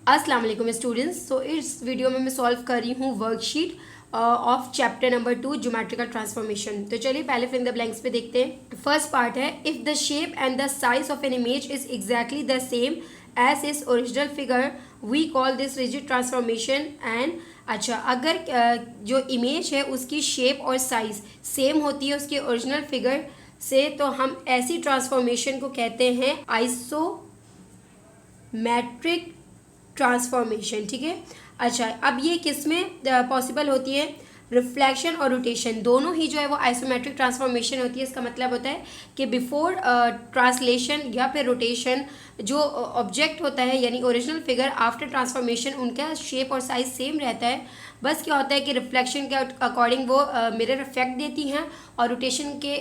अस्सलाम वालेकुम स्टूडेंट्स। सो इस वीडियो में मैं सॉल्व कर रही हूँ worksheet of chapter number 2 geometrical transformation. तो चलिए पहले फिल इन द ब्लैंक्स पे देखते हैं। फर्स्ट पार्ट है, if the shape and the size of an image is exactly the same as is original figure we call this rigid transformation. And अच्छा, अगर जो इमेज है उसकी शेप और साइज सेम होती है उसके ओरिजिनल फिगर से, तो हम ऐसी ट्रांसफॉर्मेशन को कहते हैं आइसोमेट्रिक ट्रांसफॉर्मेशन। ठीक है। अच्छा, अब ये किस में पॉसिबल होती है? रिफ्लेक्शन और रोटेशन दोनों ही जो है वो आइसोमेट्रिक ट्रांसफॉर्मेशन होती है। इसका मतलब होता है कि बिफोर ट्रांसलेशन या फिर रोटेशन जो ऑब्जेक्ट होता है यानी ओरिजिनल फिगर, आफ्टर ट्रांसफॉर्मेशन उनका शेप और साइज सेम रहता है। बस क्या होता है कि रिफ्लेक्शन के अकॉर्डिंग वो मिरर इफेक्ट देती हैं और रोटेशन के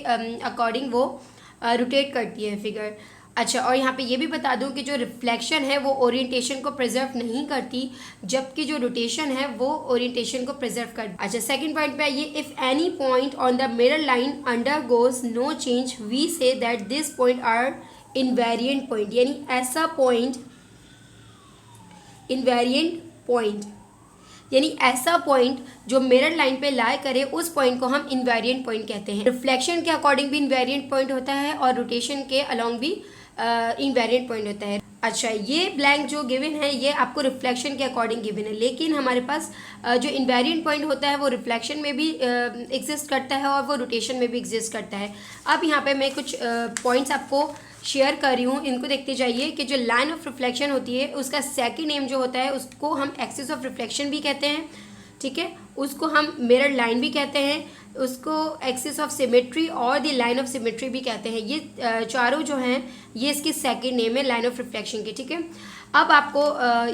अकॉर्डिंग वो रोटेट करती है फिगर। अच्छा, और यहाँ पे ये भी बता दूँ कि जो रिफ्लेक्शन है वो ओरिएंटेशन को प्रिजर्व नहीं करती, जबकि जो रोटेशन है वो ओरिएंटेशन को प्रिजर्व करती। अच्छा, सेकंड पॉइंट पे आइए, if any point on the mirror line undergoes no change we say that this point are invariant point. यानी ऐसा पॉइंट, इनवेरिएंट पॉइंट यानी ऐसा पॉइंट जो मिरर लाइन पे लाई करे उस पॉइंट को हम इनवेरिएंट पॉइंट कहते हैं। रिफ्लेक्शन के अकॉर्डिंग भी इनवेरिएंट पॉइंट होता है और रोटेशन के अलॉन्ग भी इनवेरिएंट पॉइंट होता है। अच्छा, ये ब्लैंक जो गिवन है ये आपको रिफ्लेक्शन के अकॉर्डिंग गिवन है, लेकिन हमारे पास जो इनवेरिएंट पॉइंट होता है वो रिफ्लेक्शन में भी एग्जिस्ट करता है और वो रोटेशन में भी एग्जिस्ट करता है। अब यहाँ पे मैं कुछ पॉइंट्स आपको शेयर कर रही हूँ, इनको देखते जाइए कि जो लाइन ऑफ रिफ्लेक्शन होती है उसका सेकंड नेम जो होता है उसको हम एक्सिस ऑफ रिफ्लेक्शन भी कहते हैं। ठीक है, उसको हम मिरर लाइन भी कहते हैं, उसको एक्सिस ऑफ सिमेट्री और द लाइन ऑफ सिमेट्री भी कहते हैं। ये चारों जो हैं ये इसकी सेकंड नेम है लाइन ऑफ रिफ्लेक्शन की। ठीक है, अब आपको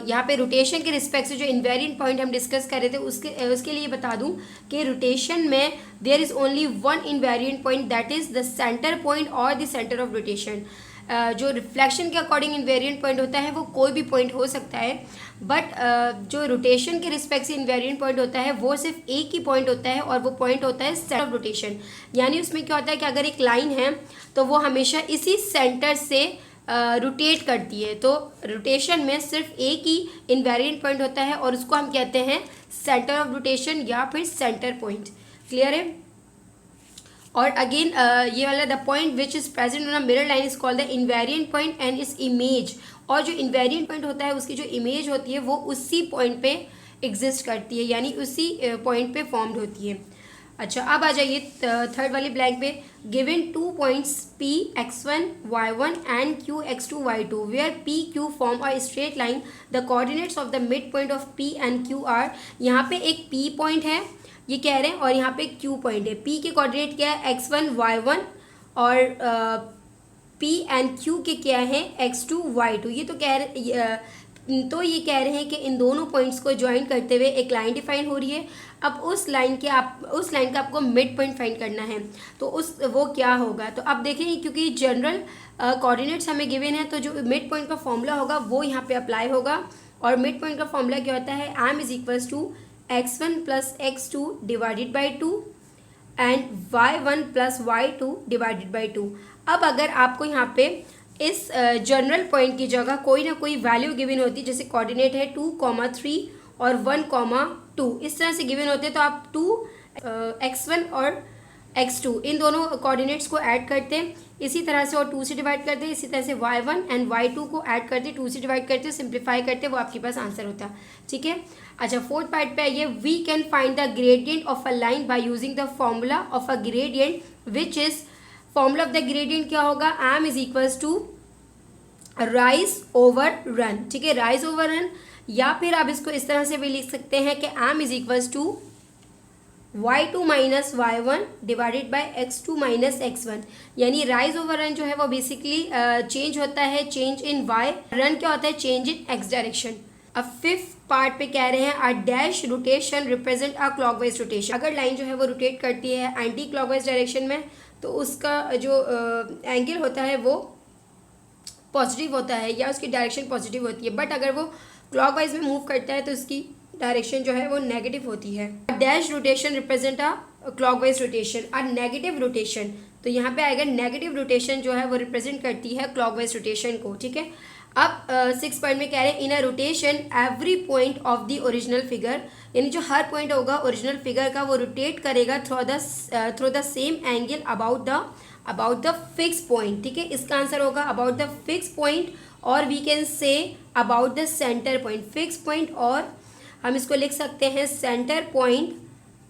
यहाँ पे रोटेशन के रिस्पेक्ट से जो इनवेरिएंट पॉइंट हम डिस्कस कर रहे थे उसके लिए बता दूं कि रोटेशन में there is only one invariant point, that is the centre point और द सेंटर ऑफ रोटेशन। जो रिफ्लेक्शन के अकॉर्डिंग इनवेरिएंट पॉइंट होता है वो कोई भी पॉइंट हो सकता है, बट जो रोटेशन के रिस्पेक्ट से इनवेरिएंट पॉइंट होता है वो सिर्फ एक ही पॉइंट होता है और वो पॉइंट होता है सेंटर ऑफ रोटेशन। यानी उसमें क्या होता है कि अगर एक लाइन है तो वो हमेशा इसी सेंटर से रोटेट करती है। तो रोटेशन में सिर्फ एक ही इनवेरिएंट पॉइंट होता है और उसको हम कहते हैं सेंटर ऑफ रोटेशन या फिर सेंटर पॉइंट। क्लियर है? और अगेन ये वाला the point which is present on a mirror line is called the invariant point and इस इमेज। और जो इनवेरिएंट पॉइंट होता है उसकी जो इमेज होती है वो उसी पॉइंट पे एग्जिस्ट करती है, यानी उसी पॉइंट पे फॉर्म्ड होती है। अच्छा, अब आ जाइए थर्ड वाली ब्लैंक पे, given two points P x1 y1 and Q x2 y2 where P Q form a straight line, the coordinates of the mid point of P and Q are. यहाँ पे एक P पॉइंट है ये कह रहे हैं और यहाँ पे Q पॉइंट है। P के कोऑर्डिनेट क्या है? x1 y1 और P एंड Q के क्या है? x2 y2। ये तो कह रहे हैं कि इन दोनों पॉइंट्स को ज्वाइन करते हुए एक लाइन डिफाइन हो रही है। अब उस लाइन का आपको मिड पॉइंट फाइंड करना है, तो वो क्या होगा? तो अब देखें, क्योंकि जनरल कोऑर्डिनेट्स हमें गिवन है तो जो मिड पॉइंट का फॉर्मूला होगा वो यहाँ पे अप्लाई होगा। और मिड पॉइंट का फॉर्मूला क्या होता है? m is equals to x1 plus x2 divided by 2 and y1 plus y2 divided by 2। अब अगर आपको यहाँ पे इस जनरल पॉइंट की जगह कोई ना कोई वैल्यू गिवन होती है, जैसे कोऑर्डिनेट है 2,3 और 1,2, इस तरह से गिवन होते हैं, तो आप 2 x1 और x2 इन दोनों कोऑर्डिनेट्स को ऐड करते हैं इसी तरह से और 2 से डिवाइड करते हैं, इसी तरह से y1 एंड y2 को ऐड करते हैं, 2 से डिवाइड करते हैं, सिंप्लीफाई करते हैं, वो आपके पास आंसर होता है। ठीक है। अच्छा, फोर्थ पार्ट पे आइए, we can find the gradient of a line by using the formula of a gradient which is, formula of the gradient क्या होगा? m is equals to rise over run. ठीक है, राइज ओवर रन, या फिर आप इसको इस तरह से भी लिख सकते हैं कि m is equals to y2 minus y1 divided by x2 minus x1। यानी राइज ओवर रन जो है वो बेसिकली चेंज होता है, चेंज इन y, रन क्या होता है? Change in x direction. अब फिफ्थ पार्ट पे कह रहे हैं a dash rotation represent a clockwise rotation. अगर लाइन जो है वो रोटेट करती है एंटी क्लॉकवाइज डायरेक्शन में तो उसका जो एंगल होता है वो पॉजिटिव होता है या उसकी डायरेक्शन पॉजिटिव होती है, बट अगर वो क्लॉकवाइज में मूव करता है तो उसकी डायरेक्शन जो है वो नेगेटिव होती है। Dash rotation represent a clockwise rotation. A negative rotation, तो यहाँ पे आएगा नेगेटिव रोटेशन जो है वो रिप्रेजेंट करती है क्लॉकवाइज रोटेशन को। ठीक है। अब 6 पॉइंट में कह रहे हैं in a rotation every point of the original figure, यानी जो हर पॉइंट होगा ओरिजिनल फिगर का वो रोटेट करेगा through the same angle about the fix point. ठीक है, इसका आंसर होगा अबाउट द फिक्स पॉइंट, और we can say about the centre point. Fix point, और हम इसको लिख सकते हैं सेंटर पॉइंट,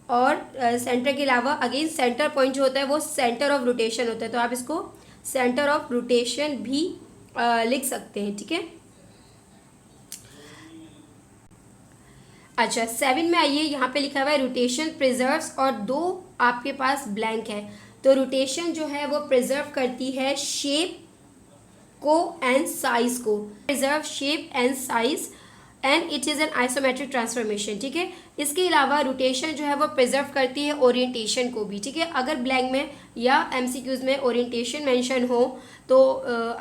और सेंटर के अलावा अगेन सेंटर पॉइंट जो होता है वो सेंटर ऑफ रोटेशन होता है, तो आप इसको सेंटर ऑफ रोटेशन भी लिख सकते हैं। ठीक है, अच्छा 7 में आइए, यहाँ पे लिखा हुआ है रोटेशन प्रिजर्व्स, और 2 आपके पास ब्लैंक है। तो रोटेशन जो है वो प्रिजर्व करती है शेप को एंड साइज को, preserve shape and size and it is an isometric transformation. ठीक है, इसके अलावा रोटेशन जो है वो प्रिजर्व करती है ओरिएंटेशन को भी। ठीक है, अगर ब्लैंक में या एमसीक्यूज में ओरिएंटेशन मेंशन हो तो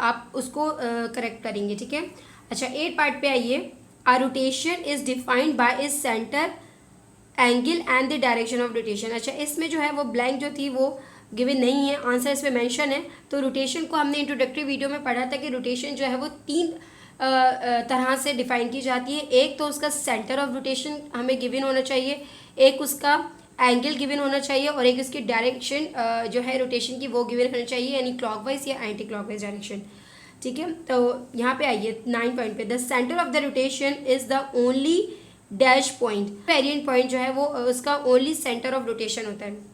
आप उसको करेक्ट करेंगे। ठीक है, अच्छा 8 पार्ट पे आइए। A rotation is defined by is centre angle and the direction of rotation. अच्छा इसमें जो है वो ब्लैंक जो थी वो गिवन नहीं है, आंसर इसमें मेंशन है। तो रोटेशन को हमने इंट्रोडक्टरी वीडियो में पढ़ा था कि रोटेशन जो है वो 3 तरह से डिफाइन की जाती है। एक तो उसका सेंटर ऑफ रोटेशन हमें गिवन होना चाहिए, एक उसका एंगल गिवन होना चाहिए, और एक उसकी डायरेक्शन जो है रोटेशन की वो गिवन होनी चाहिए, यानी क्लॉकवाइज या एंटी क्लॉकवाइज डायरेक्शन। ठीक है, तो यहाँ पे आइए 9 पॉइंट पे, the centre of the rotation is the only dash point. Variant point जो है वो उसका ओनली सेंटर ऑफ रोटेशन होता है।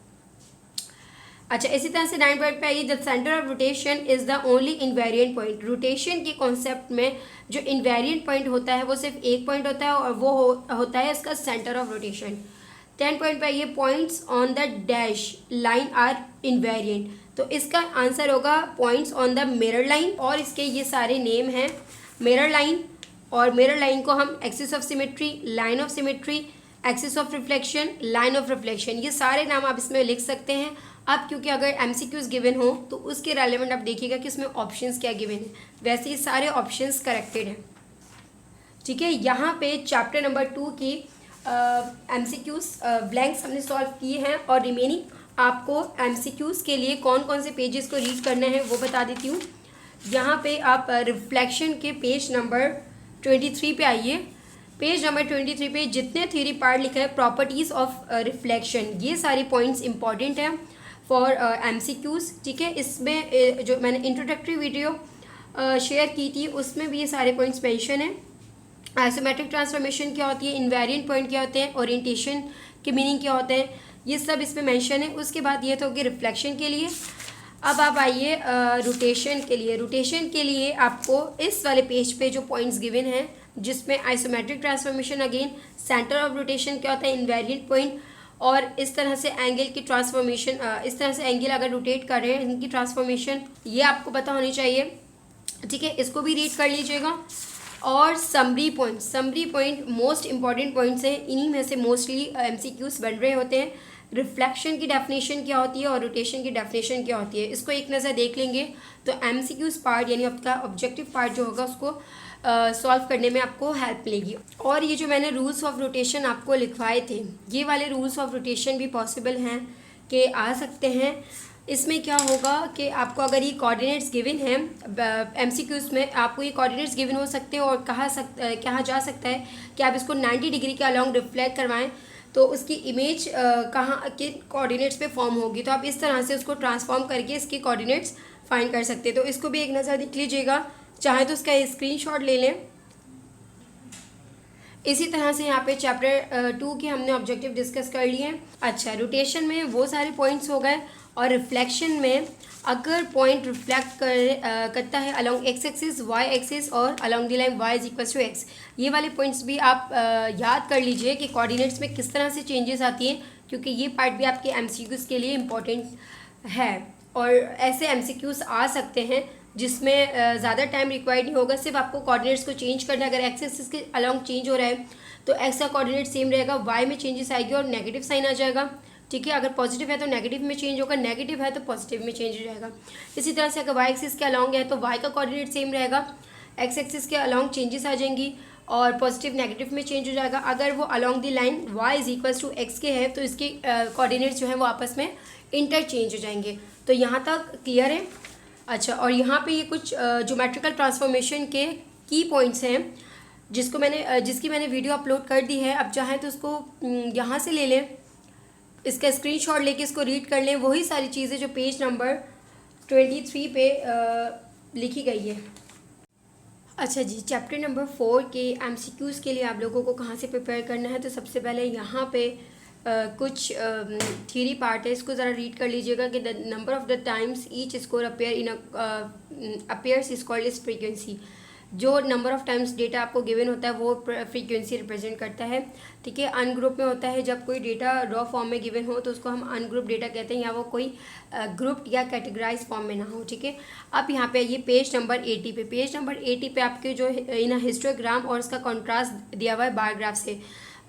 अच्छा इसी तरह से 9 पॉइंट पे आइए, the centre of rotation is the only invariant point. Rotation के कॉन्सेप्ट में जो इनवेरिएंट पॉइंट होता है वो सिर्फ एक पॉइंट होता है, और वो होता है इसका सेंटर ऑफ रोटेशन। 10 पॉइंट पे आइए, points on the dash line are invariant. तो इसका आंसर होगा points on the mirror line, और इसके ये सारे नेम हैं मिरर लाइन, और मिरर लाइन को हम axis of symmetry, line of symmetry, axis of reflection, line of reflection, ये सारे नाम आप इसमें लिख सकते हैं। अब क्योंकि अगर एमसीक्यूज गिवन हो तो उसके रेलेवेंट आप देखिएगा कि इसमें ऑप्शंस क्या गिवन है, वैसे ही सारे ऑप्शंस करेक्टेड हैं। ठीक है, यहाँ पे चैप्टर नंबर 2 की एमसीक्यूज ब्लैंक्स हमने सॉल्व किए हैं, और रिमेनिंग आपको एमसीक्यूज के लिए कौन कौन से पेजेस को रीड करना है वो बता देती हूँ। यहाँ पे आप रिफ्लेक्शन के पेज नंबर 23 पे आइए। पेज नंबर 23 पे जितने थ्योरी पार्ट लिखा है प्रॉपर्टीज़ ऑफ रिफ्लेक्शन, ये सारे पॉइंट्स इंपॉर्टेंट हैं फॉर एमसीक्यूज। ठीक है, इसमें जो मैंने इंट्रोडक्टरी वीडियो शेयर की थी उसमें भी ये सारे पॉइंट्स मेंशन हैं। आइसोमेट्रिक ट्रांसफॉर्मेशन क्या होती है, इन्वेरिएंट पॉइंट क्या होते हैं, ओरिएंटेशन के मीनिंग क्या होते हैं, ये सब इसमें मेंशन है। उसके बाद ये तो कि रिफ्लेक्शन के लिए। अब आप आइए रोटेशन के लिए। रोटेशन के लिए आपको इस वाले पेज पे जो पॉइंट्स गिवन हैं, जिसमें isometric transformation, again centre of rotation क्या होता है, इन्वेरिएंट पॉइंट, और इस तरह से एंगल की ट्रांसफॉर्मेशन, इस तरह से एंगल अगर रोटेट कर रहे हैं इनकी ट्रांसफॉर्मेशन, ये आपको पता होनी चाहिए। ठीक है, इसको भी रीड कर लीजिएगा। और summary point most important points हैं, इन्हीं में से मोस्टली एमसीक्यूज बन रहे होते हैं। रिफ्लेक्शन की डेफिनेशन क्या होती है और रोटेशन की डेफिनेशन क्या होती है, इसको एक नज़र देख लेंगे तो एमसीक्यूज पार्ट यानी आपका ऑब्जेक्टिव पार्ट जो होगा उसको सॉल्व करने में आपको हेल्प मिलेगी। और ये जो मैंने रूल्स ऑफ रोटेशन आपको लिखवाए थे, ये वाले रूल्स ऑफ रोटेशन भी पॉसिबल हैं कि आ सकते हैं। इसमें क्या होगा कि आपको अगर ये कोऑर्डिनेट्स गिवन हैं एमसीक्यूज में, आपको ये कोऑर्डिनेट्स गिवन हो सकते हैं और कहा जा सकता है कि आप इसको 90 डिग्री के अलॉन्ग रिफ्लेक्ट करवाएं तो उसकी इमेज कहाँ के कोऑर्डिनेट्स पे फॉर्म होगी। तो आप इस तरह से उसको ट्रांसफॉर्म करके इसके कोऑर्डिनेट्स फाइंड कर सकते हैं। तो इसको भी एक नज़र देख लीजिएगा, चाहे तो उसका स्क्रीनशॉट ले लें। इसी तरह से यहाँ पे चैप्टर 2 के हमने ऑब्जेक्टिव डिस्कस कर लिए हैं। अच्छा, रोटेशन में वो सारे पॉइंट्स हो गए, और रिफ्लेक्शन में अगर पॉइंट रिफ्लेक्ट करता है along X axis, Y axis और along the line Y is equal to X, ये वाले पॉइंट्स भी आप याद कर लीजिए कि कोऑर्डिनेट्स में किस तरह से चेंजेस आती हैं, क्योंकि ये पार्ट भी आपके एमसीक्यूज के लिए इम्पोर्टेंट है। और ऐसे एमसीक्यूज आ सकते हैं जिसमें ज़्यादा टाइम रिक्वायर्ड नहीं होगा, सिर्फ आपको कोऑर्डिनेट्स को चेंज करना है। अगर एक्स एक्सिस के अलॉन्ग चेंज हो रहा है तो एक्स का कोऑर्डिनेट सेम रहेगा, वाई में चेंजेस आएगी और नेगेटिव साइन आ जाएगा। ठीक है, अगर पॉजिटिव है तो नेगेटिव में चेंज होगा, नेगेटिव है तो पॉजिटिव में चेंज हो जाएगा। इसी तरह से अगर वाई एक्सिस के अलॉन्ग है तो वाई का कोऑर्डिनेट सेम रहेगा, एक्स एक्सिस के अलॉन्ग चेंजेस आ जाएंगी और पॉजिटिव नेगेटिव में चेंज हो जाएगा। अगर वो along the line Y is equal to X के है तो इसके कोऑर्डिनेट्स जो है वो आपस में इंटरचेंज हो जाएंगे। तो यहाँ तक क्लियर है। अच्छा, और यहाँ पे ये कुछ ज्योमेट्रिकल ट्रांसफॉर्मेशन के की पॉइंट्स हैं जिसकी मैंने वीडियो अपलोड कर दी है। अब चाहें तो उसको यहाँ से ले लें, इसका स्क्रीनशॉट लेके इसको रीड कर लें। वही सारी चीज़ें जो पेज नंबर 23 पे लिखी गई है। अच्छा जी, चैप्टर नंबर 4 के एमसीक्यूज़ के लिए आप लोगों को कहाँ से प्रिपेयर करना है, तो सबसे पहले यहाँ पे कुछ थ्योरी पार्ट है, इसको ज़रा रीड कर लीजिएगा कि the number of the times each score appears is called is frequency. जो नंबर ऑफ टाइम्स डेटा आपको गिवन होता है वो फ्रीक्वेंसी रिप्रेजेंट करता है। ठीक है, अनग्रुप में होता है जब कोई डेटा रॉ फॉर्म में गिवन हो तो उसको हम अनग्रुप डेटा कहते हैं, या वो कोई ग्रुप्ड या कैटेगराइज फॉर्म में ना हो। ठीक है, अब यहाँ पे ये पेज नंबर 80 पे, पेज नंबर 80 पे आपके जो इन हिस्टोग्राम और उसका कॉन्ट्रास्ट दिया हुआ है बार ग्राफ से।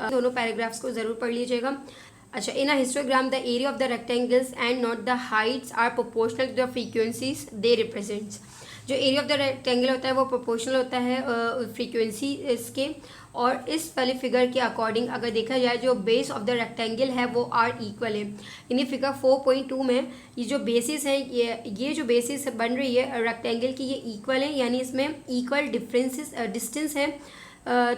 दोनों पैराग्राफ्स को ज़रूर पढ़ लीजिएगा। अच्छा, in histogram the area of the rectangles and not the heights are proportional to the frequencies they represents. जो एरिया ऑफ द रेक्टेंगल होता है वो प्रोपोर्शनल होता है फ्रीक्वेंसी इसके, और इस वाले फिगर के अकॉर्डिंग अगर देखा जाए जो बेस ऑफ द रेक्टेंगल है वो आर इक्वल है। यानी फिगर 4.2 में ये जो बेसिस है, ये जो बेसिस बन रही है रेक्टेंगल की, ये इक्वल है, यानी इसमें इक्वल डिस्टेंस है।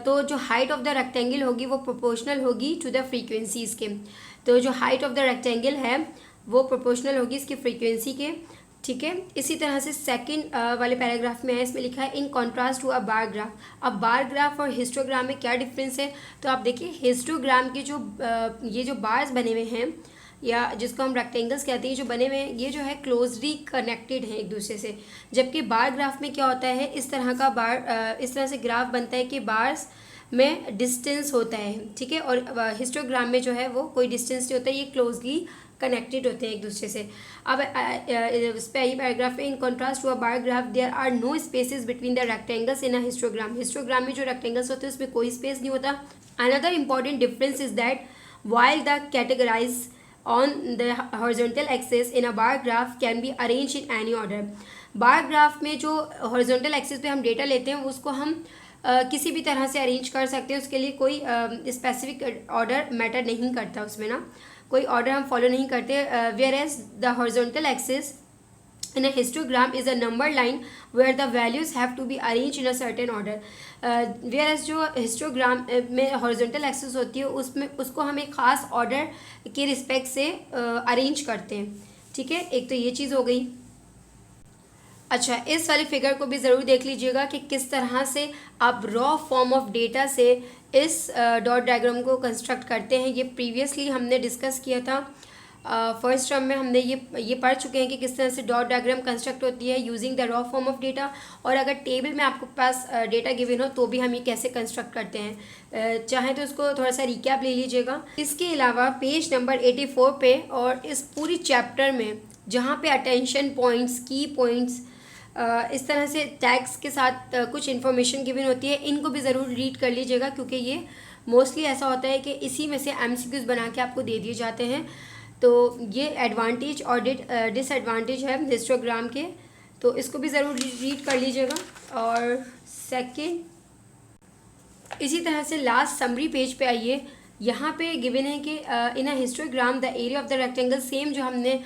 तो जो हाइट ऑफ द रेक्टेंगल होगी वो प्रोपोर्शनल होगी टू द फ्रीक्वेंसीज के। तो जो हाइट ऑफ द रेक्टेंगल है वो प्रोपोर्शनल होगी इसकी फ्रीक्वेंसी के। ठीक है, इसी तरह से सेकंड वाले पैराग्राफ में है, इसमें लिखा है in contrast to a bar graph. अब बार ग्राफ और हिस्टोग्राम में क्या डिफरेंस है, तो आप देखिए हिस्टोग्राम के जो ये जो बार्स बने हुए हैं या जिसको हम रेक्टेंगल्स कहते हैं जो बने हुए हैं, ये जो है क्लोजली कनेक्टेड हैं एक दूसरे से। जबकि बार ग्राफ में क्या होता है, इस तरह का इस तरह से ग्राफ बनता है कि बार्स में डिस्टेंस होता है। ठीक है, और हिस्टोग्राम में जो है वो कोई डिस्टेंस नहीं होता है, ये क्लोजली कनेक्टेड होते हैं एक दूसरे से। अब इस पे आई पैराग्राफ है in contrast to a bar graph there are no spaces between the rectangles in a histogram. Histogram में जो रेक्टेंगल्स होते हैं उसमें कोई स्पेस नहीं होता। Another important difference is that while the categorize on the horizontal axis in a bar graph can be arranged in any order। Bar graph में जो हॉरिजॉन्टल एक्सिस पे हम डेटा लेते हैं उसको हम किसी भी तरह से अरेंज कर सकते हैं, उसके लिए कोई स्पेसिफिक ऑर्डर मैटर नहीं करता, उसमें ना कोई ऑर्डर हम फॉलो नहीं करते। Whereas the horizontal axis in a histogram is a number line where the values have to be arranged in a certain order। whereas जो हिस्टोग्राम में हॉरिजॉन्टल एक्सिस होती है उसमें उसको हम एक ख़ास ऑर्डर के रिस्पेक्ट से अरेंज करते हैं। ठीक है, एक तो ये चीज़ हो गई। अच्छा, इस वाले फिगर को भी ज़रूर देख लीजिएगा कि किस तरह से आप रॉ फॉर्म ऑफ डेटा से इस डॉट डायग्राम को कंस्ट्रक्ट करते हैं। ये प्रीवियसली हमने डिस्कस किया था, फर्स्ट टर्म में हमने ये पढ़ चुके हैं कि किस तरह से डॉट डायग्राम कंस्ट्रक्ट होती है using the raw form of data. और अगर टेबल में आपके पास डेटा गिवन हो तो भी हम ये कैसे कंस्ट्रक्ट करते हैं, चाहे तो उसको थोड़ा सा रिकैप ले लीजिएगा। इसके अलावा पेज नंबर 84 पे और इस पूरी चैप्टर में जहाँ पे अटेंशन पॉइंट्स, की पॉइंट्स, इस तरह से टैग्स के साथ कुछ इन्फॉर्मेशन गिवन होती है, इनको भी ज़रूर रीड कर लीजिएगा, क्योंकि ये मोस्टली ऐसा होता है कि इसी में से MCQs बना के आपको दे दिए जाते हैं। तो ये एडवांटेज और डिसएडवांटेज है हिस्टोग्राम के, तो इसको भी ज़रूर रीड कर लीजिएगा। और सेकंड, इसी तरह से लास्ट समरी पेज पे आइए, यहाँ पे गिवन है कि in a histogram the area of the rectangle, same जो हमने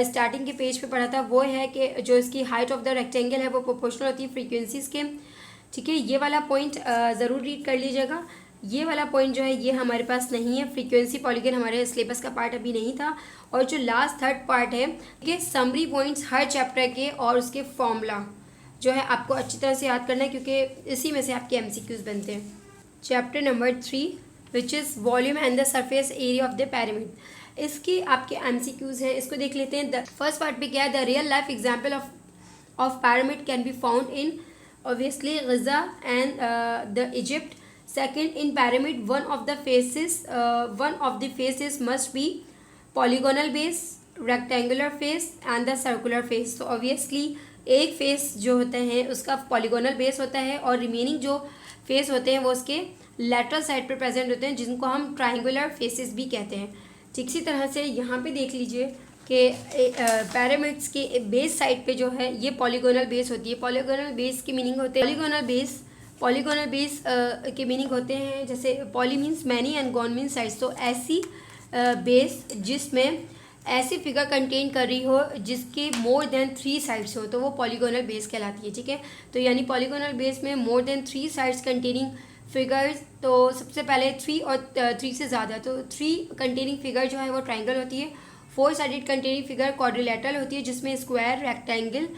स्टार्टिंग के पेज पे पढ़ा था वो है कि जो इसकी हाइट ऑफ द रेक्टेंगल है वो प्रोपोर्शनल होती है फ्रीक्वेंसीज़ के। ठीक है, ये वाला पॉइंट ज़रूर रीड कर लीजिएगा। ये वाला पॉइंट जो है ये हमारे पास नहीं है, फ्रीक्वेंसी पॉलीगन हमारे सिलेबस का पार्ट अभी नहीं था। और जो लास्ट थर्ड पार्ट है कि समरी पॉइंट्स हर चैप्टर के और उसके फॉर्मूला जो है आपको अच्छी तरह से याद करना है, क्योंकि इसी में से आपके MCQs बनते हैं। Chapter number 3 which is volume and the surface area of the pyramid, इसकी आपके MCQs हैं, इसको देख लेते हैं। द फर्स्ट पार्ट पे क्या है, the real life example of pyramid can be found in obviously Giza and the Egypt. Second, in pyramid, one of the faces must be polygonal base, rectangular face and the circular face। तो obviously एक face जो होता है उसका polygonal base होता है और remaining जो फेस होते हैं वो उसके लेटरल साइड पर प्रेजेंट होते हैं, जिनको हम ट्राइंगुलर फेसेस भी कहते हैं। ठीक इसी तरह से यहाँ पे देख लीजिए कि पिरामिड्स के बेस साइड पे जो है ये पॉलीगोनल बेस होती है। पॉलीगोनल बेस की मीनिंग होते हैं पॉलीगोनल बेस के मीनिंग होते हैं, जैसे poly means many and gone means sides. तो ऐसी बेस जिसमें ऐसी फिगर कंटेन कर रही हो जिसके मोर देन 3 साइड्स हो तो वो पॉलीगोनल बेस कहलाती है, ठीक है। तो यानी पॉलीगोनल बेस में more than 3 sides containing figures, तो सबसे पहले 3 और 3 से ज़्यादा, तो 3 कंटेनिंग फिगर जो है वो ट्राइंगल होती है। 4 साइडेड कंटेनिंग फिगर क्वाड्रिलेटरल होती है जिसमें स्क्वायर, रेक्टेंगल,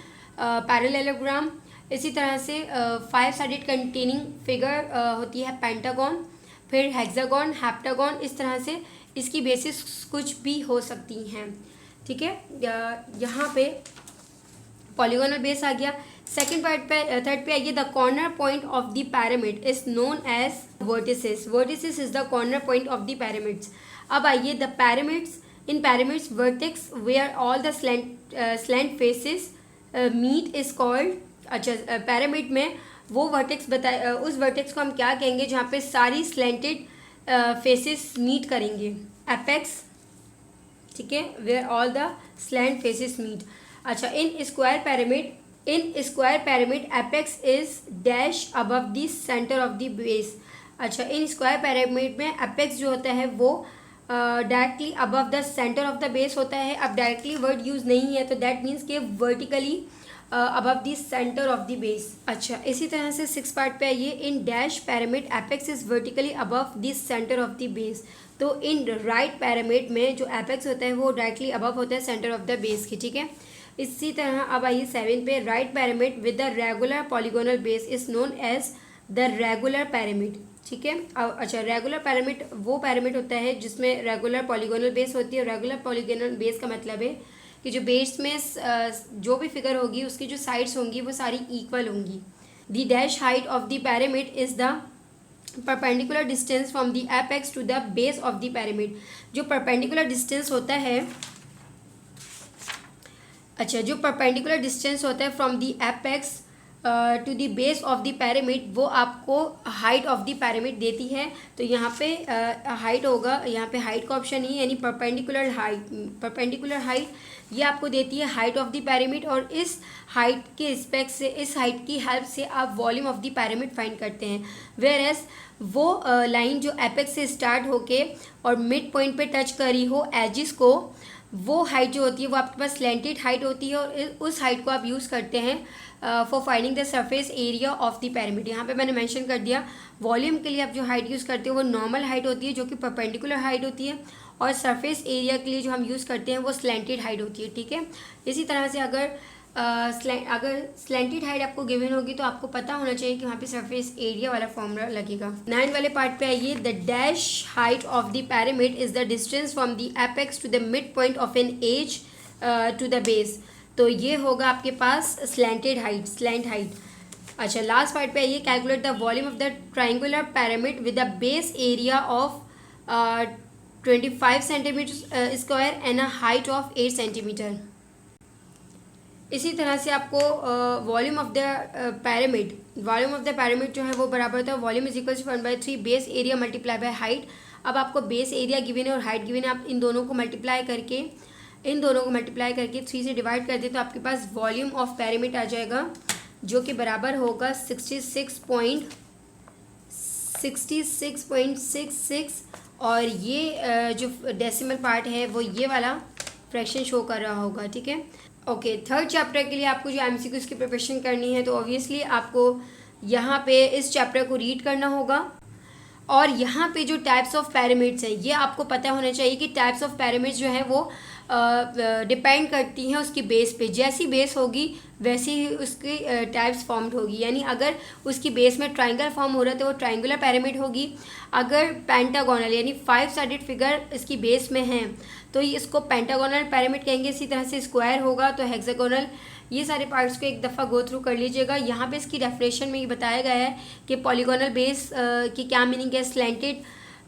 पैरेललोग्राम। इसी तरह से 5 साइडेड कंटेनिंग फिगर होती है पेंटागन, फिर हेक्सागन, हेप्टागन। इस तरह से इसकी बेसिस कुछ भी हो सकती हैं, ठीक है। यहाँ पे पॉलीगोनल बेस आ गया। सेकंड पार्ट पे, थर्ड पे आइए, the corner point of the pyramid is known as vertices. Vertices is the corner point of the pyramids. अब आइए, the pyramids, in pyramids vertex where all the slant faces meet is called. अच्छा, pyramid में वो vertex बताए, उस vertex को हम क्या कहेंगे जहाँ पे सारी स्लैंटेड फेसेस मीट करेंगे, एपेक्स, ठीक है, where all the slant faces meet. अच्छा, in square pyramid apex is dash above the centre of the base. अच्छा, इन स्क्वायर पिरामिड में एपेक्स जो होता है वो directly above the centre of the base होता है। अब डायरेक्टली वर्ड यूज़ नहीं है तो दैट मीन्स के vertically above the centre of the base. अच्छा, इसी तरह से 6 पार्ट पे आइए, in dash pyramid apex is vertically above the centre of the base. तो इन राइट पिरामिड में जो एपेक्स होता है वो डायरेक्टली अबव होता है सेंटर ऑफ द बेस की, ठीक है। इसी तरह अब आइए 7 पे, right pyramid with the regular polygonal base is known as the regular pyramid, ठीक है। अच्छा, रेगुलर पिरामिड वो पिरामिड होता है जिसमें रेगुलर पॉलीगोनल बेस होती है। रेगुलर पॉलीगोनल बेस का मतलब है कि जो बेस में जो भी फिगर होगी उसकी जो साइड्स होंगी वो सारी इक्वल होंगी। The dash height of the pyramid is the perpendicular distance from the apex to the base of the pyramid. जो परपेंडिकुलर डिस्टेंस होता है, अच्छा, जो परपेंडिकुलर डिस्टेंस होता है from the apex to the base of the pyramid वो आपको height of the pyramid देती है। तो यहाँ पे हाइट होगा, यहाँ पे हाइट का ऑप्शन ही है, यानी परपेंडिकुलर हाइट ये आपको देती है हाइट ऑफ द पिरामिड। और इस हाइट के रिस्पेक्ट से, इस हाइट की हेल्प से आप volume of the pyramid find करते हैं। वेयर एज वो लाइन जो एपेक्स से स्टार्ट होके और मिड पॉइंट पे टच करी हो एजिस को, वो हाइट जो होती है वो आपके पास स्लैंटेड हाइट होती है और उस हाइट को आप यूज़ करते हैं for finding the surface area of the pyramid. यहाँ पे मैंने मेंशन कर दिया, वॉल्यूम के लिए आप जो हाइट यूज़ करते हो वो नॉर्मल हाइट होती है जो कि परपेंडिकुलर हाइट होती है, और सरफेस एरिया के लिए जो हम यूज़ करते हैं वो स्लैंटेड हाइट होती है, ठीक है। इसी तरह से अगर स्लैंटेड हाइट आपको गिवन होगी तो आपको पता होना चाहिए कि वहाँ पे सरफेस एरिया वाला फॉर्मूला लगेगा। 9 वाले पार्ट पे आइए, the dash height of the pyramid is the distance from the apex to the mid point of an edge to the base. तो ये होगा आपके पास स्लैंटेड हाइट, स्लैंट हाइट। अच्छा, लास्ट पार्ट पे आइए, calculate the volume of the triangular pyramid with the base area of 25 centimetre square and a height of 8 centimetre. इसी तरह से आपको वॉल्यूम ऑफ द पिरामिड जो है वो बराबर होता है volume is equal to 1/3 base area multiply by height. अब आपको बेस एरिया गिवन है और हाइट गिवन है, आप इन दोनों को मल्टीप्लाई करके 3 से डिवाइड कर दे तो आपके पास वॉल्यूम ऑफ पिरामिड आ जाएगा जो कि बराबर होगा 66.66, और ये जो डेसिमल पार्ट है वो ये वाला फ्रैक्शन शो कर रहा होगा, ठीक है। ओके, थर्ड चैप्टर के लिए आपको जो एमसीक्यूज की प्रिपरेशन करनी है तो ऑब्वियसली आपको यहाँ पे इस चैप्टर को रीड करना होगा, और यहाँ पे जो टाइप्स ऑफ पिरामिड्स हैं ये आपको पता होना चाहिए कि टाइप्स ऑफ पिरामिड्स जो हैं वो डिपेंड करती हैं उसकी बेस पे। जैसी बेस होगी वैसी ही उसकी टाइप्स फॉर्म्ड होगी, यानी अगर उसकी बेस में ट्राइंगल फॉर्म हो रहा है तो वो ट्राइंगुलर पिरामिड होगी। अगर पेंटागोनल यानी 5 साइडेड फिगर इसकी बेस में है तो इसको पेंटागोनल पिरामिड कहेंगे। इसी तरह से स्क्वायर होगा तो हेक्सागोनल। ये सारे पार्ट्स को एक दफ़ा गो थ्रू कर लीजिएगा। यहाँ पे इसकी डेफिनेशन में ये बताया गया है कि पॉलीगोनल बेस की क्या मीनिंग है, स्लैंटेड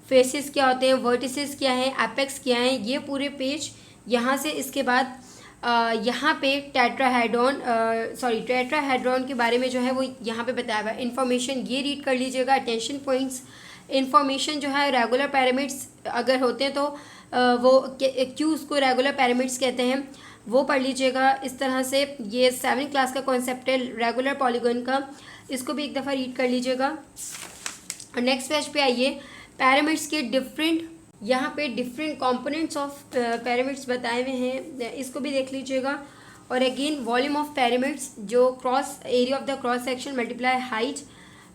फेसेस क्या होते हैं, वर्टिसेस क्या हैं, एपेक्स क्या हैं, ये पूरे पेज यहाँ से। इसके बाद यहाँ पे टेट्राहेड्रॉन के बारे में जो है वो यहाँ पे बताया हुआ है। इन्फॉर्मेशन ये रीड कर लीजिएगा, अटेंशन पॉइंट्स। इन्फॉर्मेशन जो है रेगुलर पिरामिड्स अगर होते हैं तो वो क्यों उसको रेगुलर पिरामिड्स कहते हैं वो पढ़ लीजिएगा। इस तरह से ये 7th क्लास का कॉन्सेप्ट है रेगुलर पॉलीगॉन का, इसको भी एक दफ़ा रीड कर लीजिएगा। और नेक्स्ट पेज पे आइए, पिरामिड्स के डिफरेंट यहाँ पे डिफरेंट कंपोनेंट्स ऑफ पिरामिड्स बताए हुए हैं, इसको भी देख लीजिएगा। और अगेन वॉल्यूम ऑफ पिरामिड्स जो cross area of the cross section multiply height,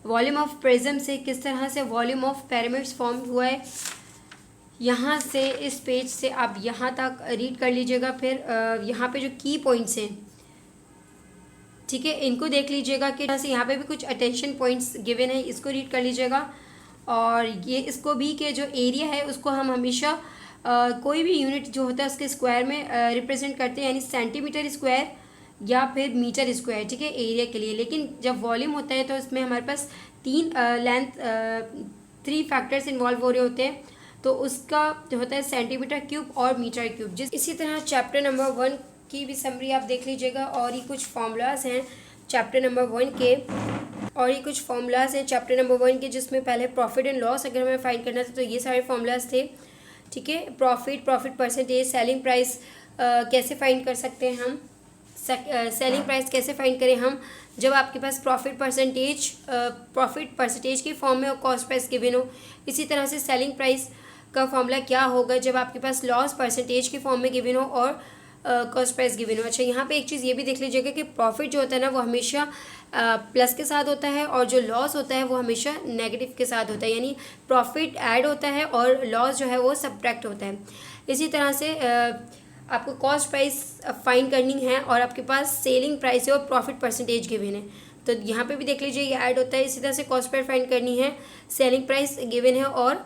volume of prism से किस तरह से वॉल्यूम ऑफ पिरामिड्स फॉर्म हुआ है, यहाँ से इस पेज से आप यहाँ तक रीड कर लीजिएगा। फिर यहाँ पे जो की पॉइंट्स हैं, ठीक है, इनको देख लीजिएगा कि यहाँ पे भी कुछ अटेंशन पॉइंट्स गिवन है, इसको रीड कर लीजिएगा। और ये इसको भी के जो एरिया है उसको हम हमेशा कोई भी यूनिट जो होता है उसके स्क्वायर में रिप्रेजेंट करते हैं, यानी सेंटीमीटर स्क्वायर या फिर मीटर स्क्वायर, ठीक है, एरिया के लिए। लेकिन जब वॉल्यूम होता है तो इसमें हमारे पास थ्री फैक्टर्स इन्वॉल्व हो रहे होते हैं, तो उसका जो होता है सेंटीमीटर क्यूब और मीटर क्यूब। जिस इसी तरह चैप्टर नंबर 1 की भी समरी आप देख लीजिएगा। और ये कुछ फॉर्मूलाज हैं चैप्टर नंबर 1 के, चैप्टर नंबर 1 के, जिसमें पहले प्रॉफिट एंड लॉस अगर हमें फाइंड करना था तो ये सारे फॉर्मूलाज थे, ठीक है। प्रॉफिट परसेंटेज, सेलिंग प्राइस कैसे फाइंड कर सकते हैं हम, सेलिंग प्राइस कैसे फाइंड करें हम जब आपके पास प्रॉफिट परसेंटेज के फॉर्म में और कॉस्ट प्राइस गिवन हो। इसी तरह से सेलिंग प्राइस का फॉर्मूला क्या होगा जब आपके पास लॉस परसेंटेज के फॉर्म में गिवन हो और कॉस्ट प्राइस गिवन हो। अच्छा, यहाँ पे एक चीज़ ये भी देख लीजिएगा कि प्रॉफिट जो होता है ना वो हमेशा प्लस के साथ होता है और जो लॉस होता है वो हमेशा नेगेटिव के साथ होता है, यानी प्रॉफिट ऐड होता है और लॉस जो है वो सब्ट्रैक्ट होता है। इसी तरह से आपको कॉस्ट प्राइस फाइंड करनी है और आपके पास सेलिंग प्राइस है और प्रॉफिट परसेंटेज गिवन है, तो यहाँ पे भी देख लीजिए ये ऐड होता है। इसी तरह से कॉस्ट प्राइस फाइंड करनी है, सेलिंग प्राइस गिवन है और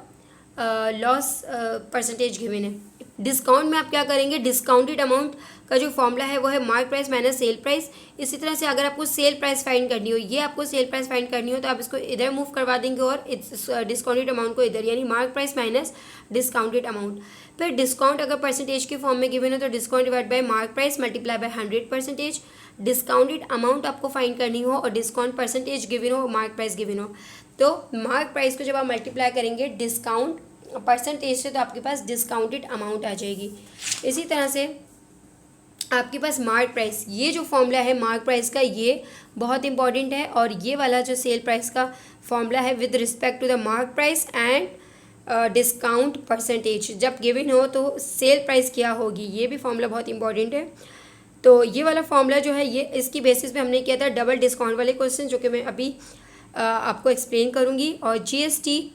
लॉस परसेंटेज गिवन है। डिस्काउंट में आप क्या करेंगे, डिस्काउंटेड अमाउंट का जो फॉर्मूला है वो है mark price minus sale price. इसी तरह से अगर आपको सेल प्राइस फाइंड करनी हो, ये आपको सेल प्राइस फाइंड करनी हो तो आप इसको इधर मूव करवा देंगे और डिस्काउंटेड अमाउंट को इधर, यानी mark price minus discounted amount. फिर डिस्काउंट अगर परसेंटेज के फॉर्म में गिवन हो तो discount divide by mark price multiply by 100%। Discounted amount आपको फाइंड करनी हो और डिस्काउंट परसेंटेज गिवन हो, मार्क प्राइस गिवन हो, तो मार्क प्राइस को जब आप मल्टीप्लाई करेंगे डिस्काउंट परसेंटेज से तो आपके पास डिस्काउंटेड अमाउंट आ जाएगी। इसी तरह से आपके पास मार्क प्राइस, ये जो फॉर्मूला है मार्क प्राइस का ये बहुत इंपॉर्टेंट है। और ये वाला जो सेल प्राइस का फॉर्मूला है with respect to the mark price and discount percentage, जब गिवन हो तो सेल प्राइस क्या होगी, ये भी फॉर्मूला बहुत इंपॉर्टेंट है। तो ये वाला फॉर्मूला जो है ये इसकी बेसिस पे हमने किया था डबल डिस्काउंट वाले क्वेश्चन, जो कि मैं अभी आपको एक्सप्लेन करूँगी। और जीएसटी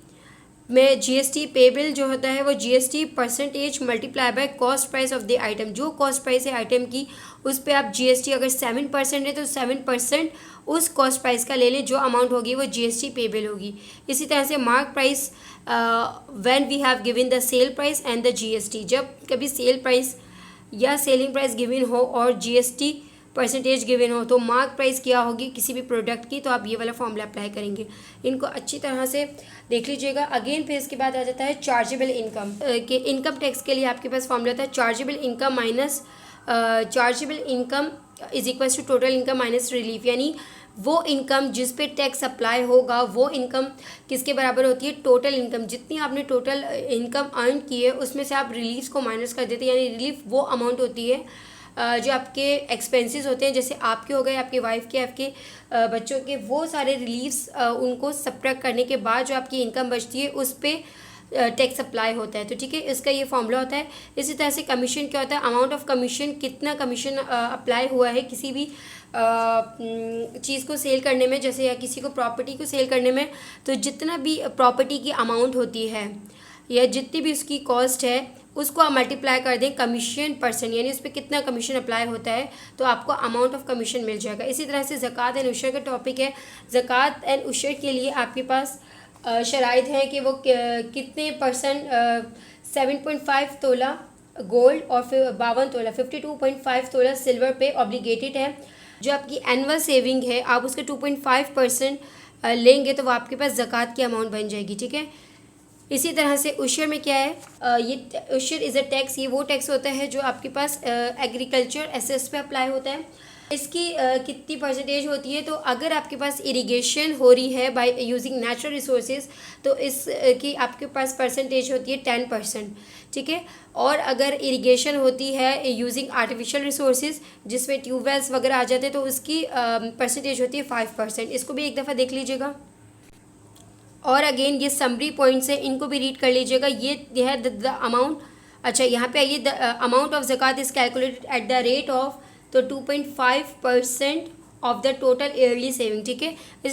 में जीएसटी पेबल जो होता है वो GST percentage multiply by cost price of the item, जो कॉस्ट प्राइस है आइटम की उस पर आप जीएसटी अगर 7% है तो 7% उस कॉस्ट प्राइस का ले लें, जो अमाउंट होगी वो जीएसटी पेबल होगी। इसी तरह से mark price when we have given the sale price and the GST, जब कभी सेल प्राइस या सेलिंग प्राइस गिवन हो और जीएसटी परसेंटेज गिवन हो तो मार्क प्राइस क्या होगी किसी भी प्रोडक्ट की, तो आप ये वाला फॉर्मूला अप्लाई करेंगे। इनको अच्छी तरह से देख लीजिएगा। अगेन फिर इसके बाद आ जाता है चार्जेबल इनकम के इनकम टैक्स के लिए आपके पास फॉर्मूला था chargeable income minus chargeable income is equal to total income minus relief, यानी वो इनकम जिस पे टैक्स अप्लाई होगा वो इनकम किसके बराबर होती है, टोटल इनकम। जितनी आपने टोटल इनकम अर्न की है उसमें से आप रिलीफ को माइनस कर देते हैं, यानी रिलीफ वो अमाउंट होती है जो आपके एक्सपेंसेस होते हैं, जैसे आपके हो गए, आपके वाइफ के, आपके बच्चों के, वो सारे रिलीफ्स उनको सब्ट्रैक्ट करने के बाद जो आपकी इनकम बचती है उस पर टैक्स अप्लाई होता है। तो ठीक है, इसका ये फॉर्मूला होता है। इसी तरह से कमीशन क्या होता है, अमाउंट ऑफ कमीशन, कितना कमीशन अप्लाई हुआ है किसी भी चीज़ को सेल करने में, जैसे या किसी को प्रॉपर्टी को सेल करने में, तो जितना भी प्रॉपर्टी की अमाउंट होती है या जितनी भी उसकी कॉस्ट है उसको आप मल्टीप्लाई कर दें कमीशन परसेंट, यानी उस पर कितना कमीशन अप्लाई होता है तो आपको अमाउंट ऑफ कमीशन मिल जाएगा। इसी तरह से ज़कात एंड उशर का टॉपिक है। ज़कात एंड उशर के लिए आपके पास शराइत हैं कि वो कितने परसेंट 7.5 तोला गोल्ड और फिर 52 तोला 52.5 तोला सिल्वर पे ऑब्लिगेटेड है। जो आपकी एनुअल सेविंग है आप उसके 2.5% लेंगे तो वो आपके पास ज़कात की अमाउंट बन जाएगी। ठीक है, इसी तरह से उशर में क्या है, ये उशर इज़ अ टैक्स, ये वो टैक्स होता है जो आपके पास एग्रीकल्चर एसेट्स पे अप्लाई होता है। इसकी कितनी परसेंटेज होती है, तो अगर आपके पास इरिगेशन हो रही है बाय यूजिंग नेचुरल रिसोर्सेज तो इसकी आपके पास परसेंटेज होती है 10%। ठीक है, और अगर इरिगेशन होती है यूजिंग आर्टिफिशियल रिसोर्सेज जिसमें ट्यूबवेल्स वगैरह आ जाते हैं तो उसकी परसेंटेज होती है 5%। इसको भी एक दफ़ा देख लीजिएगा। और अगेन ये समरी पॉइंट्स है, इनको भी रीड कर लीजिएगा। ये है द अमाउंट, अच्छा यहाँ पे आइए, द अमाउंट ऑफ ज़कात is calculated at the rate of, तो 2.5% of the total yearly saving, ठीक है।